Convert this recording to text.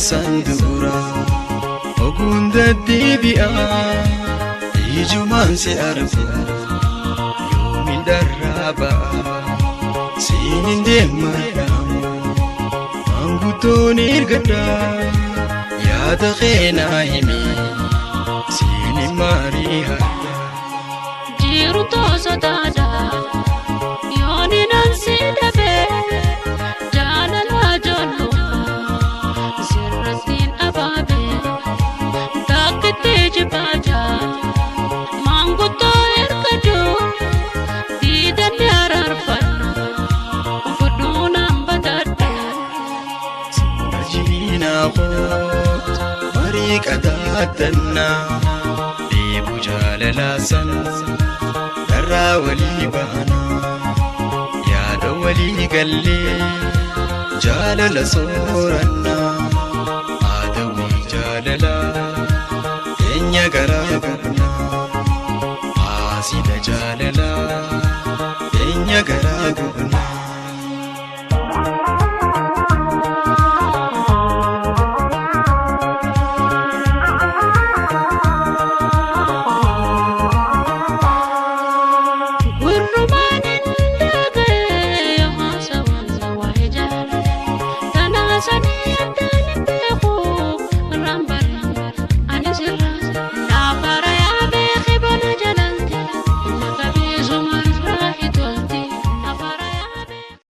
Sandura ogunda dibia ijuman se arfu yomi daraba sininde maram anguton irgada ya dakhena himi sini mariha jiru to sadada yoni nan sidabe jana la jollo Baja mango to erkado dida nararfana fuduna mbadada sinajina khot mariqadatna bibu jalalasan darra wali bahana ya dawali galle jalala soranna adawi jalala garaguna asida jalala enya garaguna